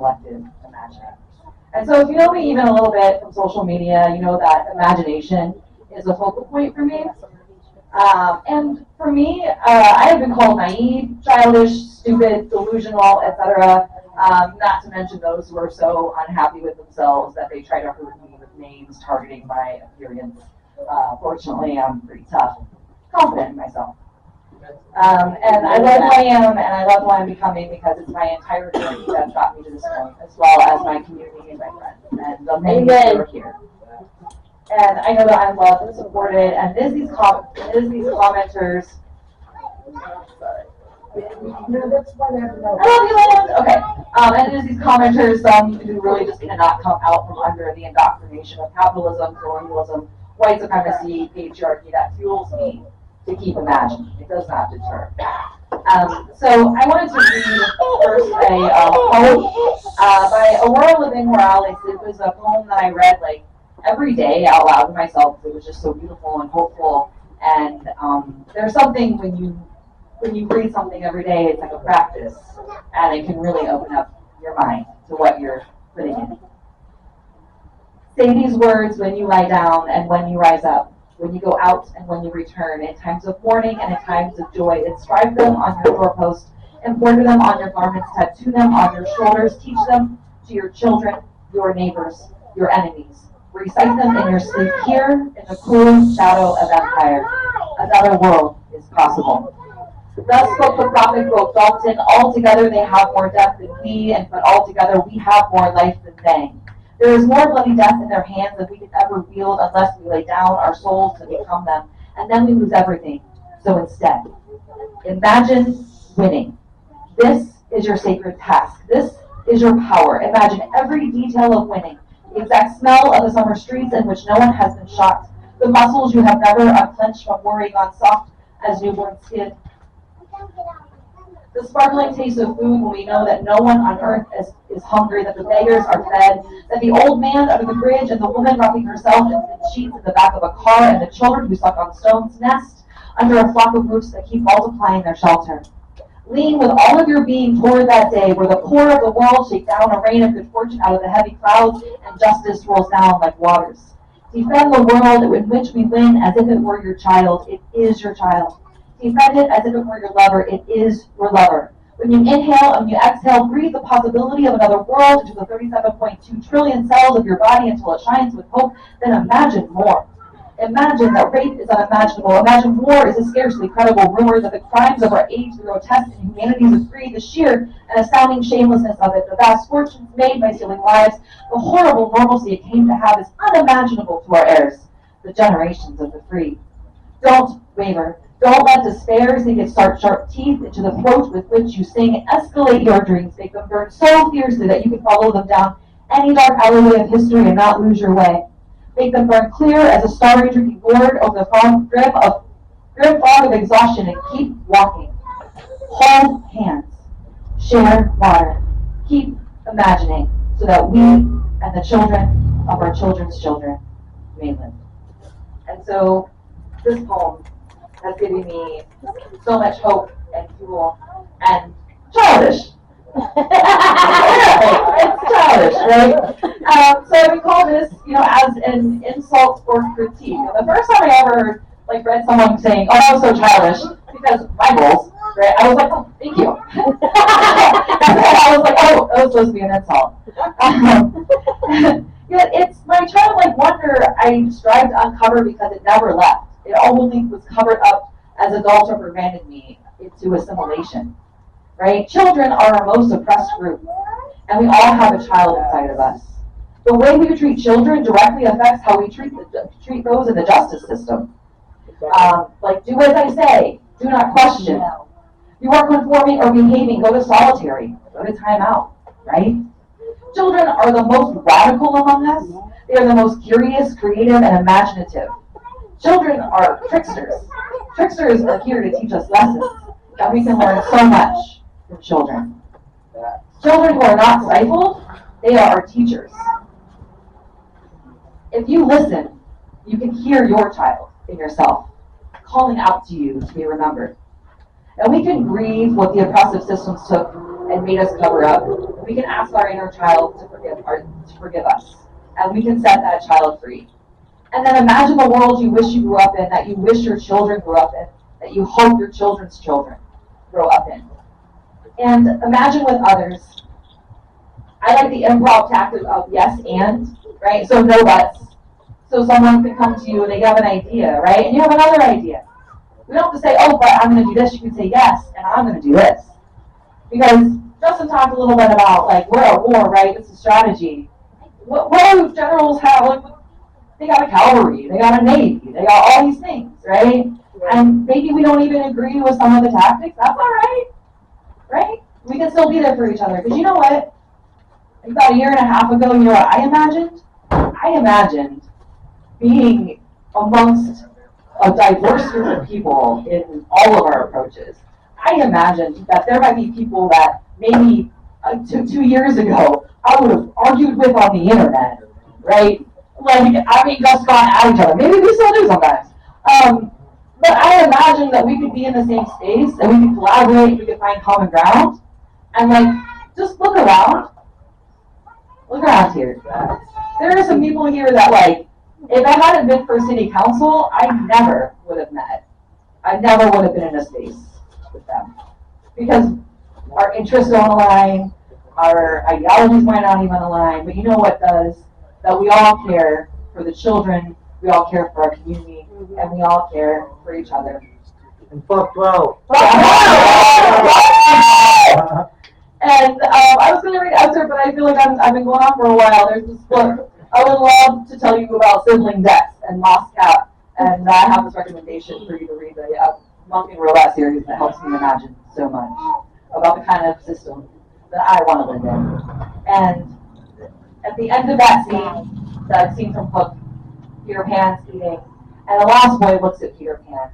collective imagining. And so if you know me even a little bit from social media, you know that imagination is a focal point for me. And for me, I have been called naive, childish, stupid, delusional, etc. Not to mention those who are so unhappy with themselves that they try to hurt me with names targeting my appearance. Fortunately, I'm pretty tough, confident in myself. And I love who I am, and I love who I'm becoming because it's my entire journey that got me to this point, as well as my community and my friends, and the many who are here. And I know that I'm loved and supported, and there's these commenters. I love you, Land. Okay. And there's these commenters, some who really just cannot come out from under the indoctrination of capitalism, colonialism, white supremacy, patriarchy that fuels me to keep imagining. It does not deter. So I wanted to read first a poem by Aurora Living Morales. It was a poem that I read like every day out loud to myself. It was just so beautiful and hopeful. And there's something when you read something every day, it's like a practice, and it can really open up your mind to what you're putting in. Say these words when you lie down and when you rise up, when you go out and when you return, in times of mourning and in times of joy. Inscribe them on your doorpost, embroider them on your garments, tattoo them on your shoulders, teach them to your children, your neighbors, your enemies. Recite them in your sleep here in the cool shadow of empire. Another world is possible. Thus spoke the prophet, quote Dalton, altogether they have more death than we, but altogether we have more life than they. There is more bloody death in their hands than we could ever wield unless we lay down our souls to become them, and then we lose everything. So instead, imagine winning. This is your sacred task. This is your power. Imagine every detail of winning. The exact smell of the summer streets in which no one has been shocked. The muscles you have never unclenched from worrying on soft as newborn skin. The sparkling taste of food when we know that no one on earth is hungry, that the beggars are fed, that the old man under the bridge and the woman wrapping herself in sheets in the back of a car and the children who suck on stones nest under a flock of roofs that keep multiplying their shelter. Lean with all of your being toward that day where the poor of the world shake down a rain of good fortune out of the heavy clouds and justice rolls down like waters. Defend the world in which we win as if it were your child. It is your child. Defend it as if it were your lover. It is your lover. When you inhale and you exhale, breathe the possibility of another world into the 37.2 trillion cells of your body until it shines with hope. Then imagine more. Imagine that rape is unimaginable. Imagine war is a scarcely credible rumor, that the crimes of our age, the grotesque inhumanities of greed, the sheer and astounding shamelessness of it, the vast fortunes made by stealing lives, the horrible normalcy it came to have is unimaginable to our heirs, the generations of the free. Don't waver. Don't let despair sink its sharp teeth into the throat with which you sing. Escalate your dreams. Make them burn so fiercely that you can follow them down any dark alleyway of history and not lose your way. Make them burn clear as a starry drinking gourd over the grim fog of exhaustion, and keep walking. Hold hands. Share water. Keep imagining so that we and the children of our children's children may live. And so this poem has given me so much hope and fuel and childish. It's childish, right? So we call this, as an insult or critique. And the first time I ever read someone saying, "Oh, that was so childish," because my goals, right? I was like, "Oh, thank you." I was like, "Oh, that was supposed to be an insult." Yet it's my childlike wonder I strive to uncover because it never left. It only was covered up as adults reprimanded me into assimilation. Right? Children are our most oppressed group, and we all have a child inside of us. The way we treat children directly affects how we treat those in the justice system. Do as I say, do not question. You are conforming or behaving, go to solitary, go to timeout, right? Children are the most radical among us. They are the most curious, creative, and imaginative. Children are tricksters. Tricksters are here to teach us lessons, and we can learn so much from children. Children who are not stifled, they are our teachers. If you listen, you can hear your child in yourself calling out to you to be remembered. And we can grieve what the oppressive systems took and made us cover up. We can ask our inner child to forgive us. And we can set that child free. And then imagine the world you wish you grew up in, that you wish your children grew up in, that you hope your children's children grow up in. And imagine with others. I like the improv tactic of yes and, right? So no buts. So someone can come to you and they have an idea, right? And you have another idea. We don't have to say, oh, but I'm going to do this. You can say yes, and I'm going to do this. Because Justin talked a little bit about, like, we're at war, right? It's a strategy. What do generals have? Like, they got a cavalry, they got a navy, they got all these things, right? And maybe we don't even agree with some of the tactics. That's all right, right? We can still be there for each other. Because you know what? About a year and a half ago, you know what I imagined? I imagined being amongst a diverse group of people in all of our approaches. I imagined that there might be people that maybe 2 years ago I would have argued with on the internet, right? Like, just gone at each other. Maybe we still do sometimes. But I imagined that we could be in the same space and we could collaborate, we could find common ground, and like, just look around. Look around here. There are some people here that, like, if I hadn't been for city council, I never would have met. I never would have been in a space with them. Because our interests don't align, our ideologies might not even align, but you know what does? That we all care for the children, we all care for our community, and we all care for each other. And fuck 12. And I was going to read an excerpt, but I feel like I've been going on for a while. There's this book. I would love to tell you about sibling death and lost cap. And I have this recommendation for you to read the Monkey Robot series that helps me imagine so much about the kind of system that I want to live in. And at the end of that scene from Hook, Peter Pan's eating, and the lost boy looks at Peter Pan.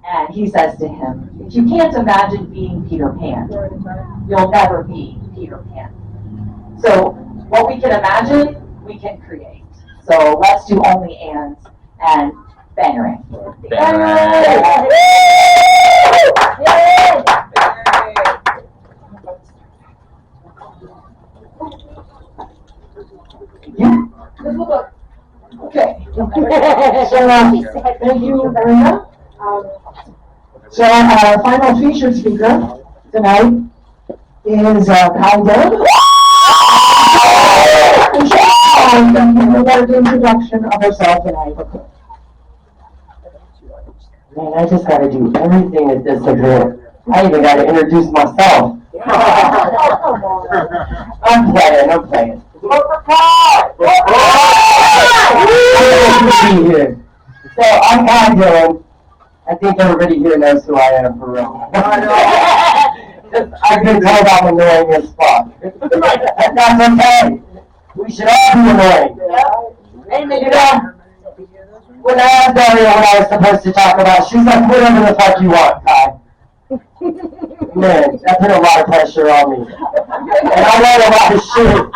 And he says to him, if you can't imagine being Peter Pan, you'll never be Peter Pan. So what we can imagine, we can create. So let's do only and bangering. Okay. So thank you, LaRinda. So our final featured speaker tonight is Dillon. And she'll give a introduction of herself tonight. Man, I just got to do everything at this event. I even got to introduce myself. I'm playing. So I'm Dillon. I think everybody here knows who I am for real. I've been told I'm annoying as fuck. That's okay. We should all be annoying. You know, when I asked Daria what I was supposed to talk about, she's like, whatever the fuck you want, Kai. Man, that put a lot of pressure on me. And I learned a lot of shit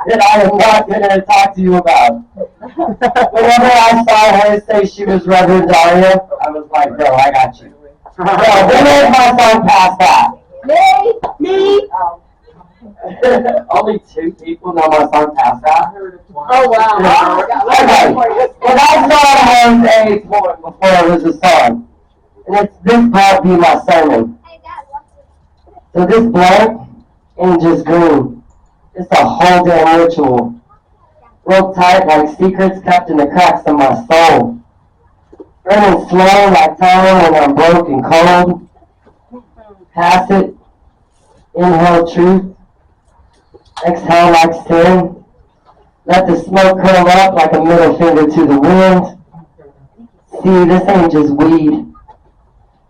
that I am not going to talk to you about. Whenever I saw her say she was Reverend Daria, I was like, bro, I got you. So, who knows my song past that? Me. Only 2 people know my song past that. Oh, wow. Okay. Well, that song has a poem before it was a song. And this part be my sermon. So this blunt ain't just green. It's a whole damn ritual. Rolled tight like secrets kept in the cracks of my soul. Burning slow like time when I'm broke and cold. Pass it. Inhale truth. Exhale like sin. Let the smoke curl up like a middle finger to the wind. See, this ain't just weed.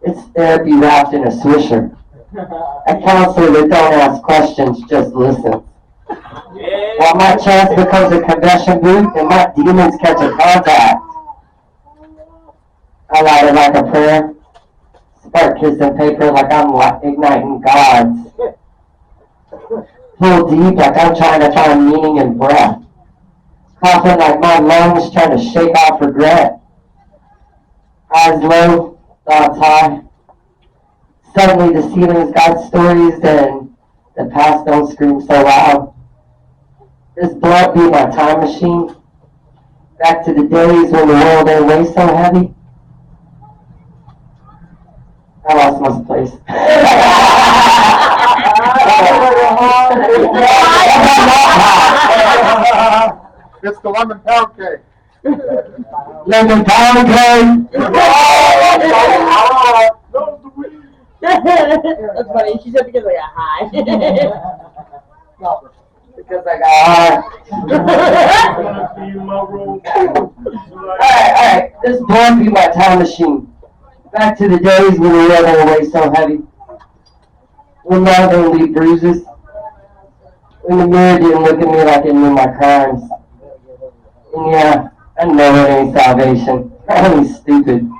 It's therapy wrapped in a swisher. A counselor that don't ask questions, just listens. While my chest becomes a confession booth and my demons catch a contact. I light it like a prayer. Spark kissing paper like I'm igniting gods. Pull deep like I'm trying to find meaning in breath. Coughing like my lungs trying to shake off regret. Eyes low, thoughts high. Suddenly the ceiling's got stories and the past don't scream so loud. This blunt be my time machine. Back to the days when the world ain't weigh so heavy. I lost my place. It's the lemon pound cake. Lemon pound cake. That's funny. She said because I got high. Because I got high. Alright. This blunt be my time machine. Back to the days when the world ain't weigh so heavy. When love ain't leave bruises. When the mirror didn't look at me like it knew my crimes. And yeah, I know it ain't salvation. I ain't stupid.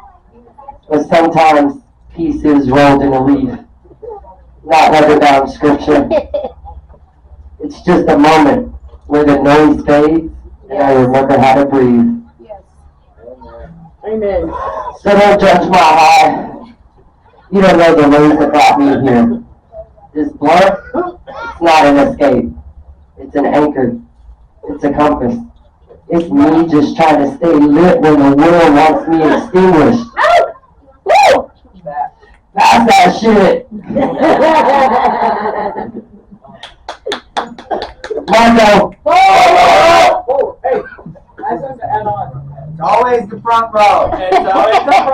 But sometimes peace is rolled in a leaf. Not leather bound scripture. It's just a moment where the noise fades and I remember how to breathe. Amen. So don't judge my high. You don't know the ways that brought me here. This blunt, it's not an escape. It's an anchor. It's a compass. It's me just trying to stay lit when the world wants me extinguished. Woo! That's that shit. Marco. Oh, hey. I have something to add on. It's always the front row. It's always the front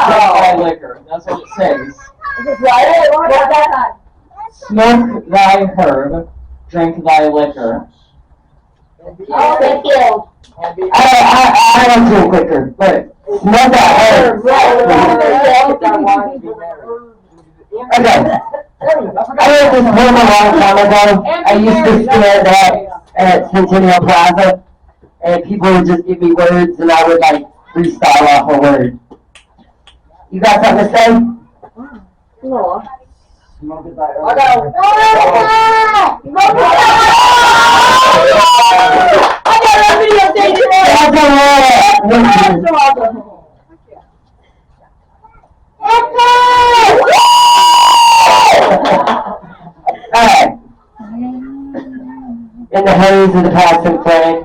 row. Liquor. That's what it says. What's that? Smoke thy herb, drink thy liquor. Oh, thank you. I don't drink liquor, but smoke that herb. Okay. I heard this poem a long time ago. I used to stand at Centennial Plaza, and people would just give me words, and I would like freestyle off a word. You got something to say? No. Smoke it thy herb. I got a video station. Alright. In the haze of the passing flame,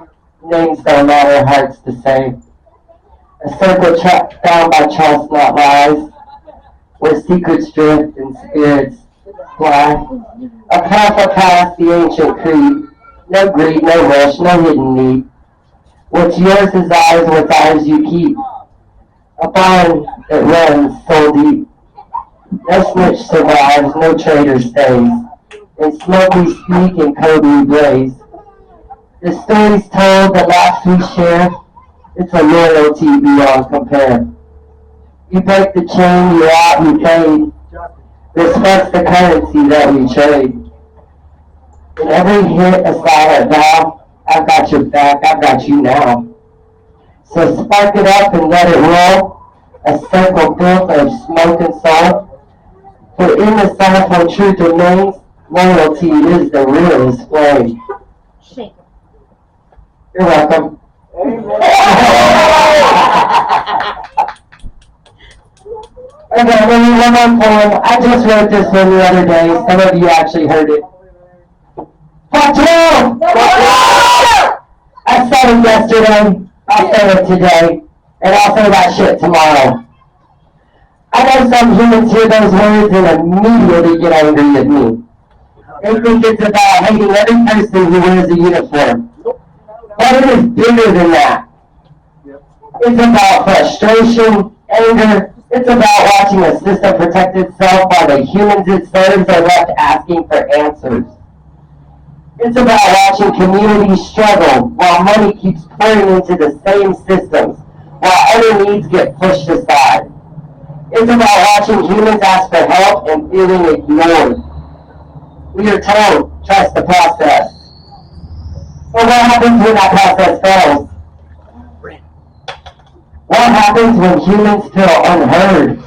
names don't matter, hearts the same. A circle tracked down by chestnut lies, where secrets drift and spirits fly. A path past the ancient creed, no greed, no rush, no hidden need. What's yours is ours, what's ours you keep. A bond that runs so deep. No snitch survives, no traitor stays. In smoke we speak, in code we blaze. The stories told, the laughs we share, it's a loyalty beyond compare. You break the chain, you're out, you fade. Respect's the currency that we trade. In every hit, a silent vow, I've got your back, I've got you now. So spark it up and let it roll, a circle built of smoke and soul. For in the soulful truth remains, loyalty is the realest flame. You're welcome. Okay, then one more poem. I just wrote this one the other day. Some of you actually heard it. Fuck you! I said it yesterday. I'll say it today. And I'll say that shit tomorrow. I know some humans hear those words and immediately get angry at me. They think it's about hating every person who wears a uniform. But it is bigger than that. It's about frustration, anger. It's about watching a system protect itself while the humans it serves are left asking for answers. It's about watching communities struggle while money keeps pouring into the same systems, while other needs get pushed aside. It's about watching humans ask for help and feeling ignored. We are told, trust the process. But what happens when that process fails? What happens when humans feel unheard?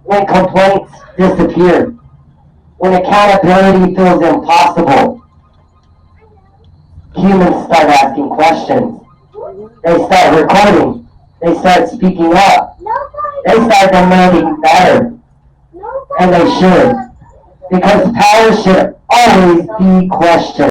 When complaints disappear? When accountability feels impossible? Humans start asking questions. They start recording. They start speaking up. they start demanding better. And they should. Because power should always be questioned.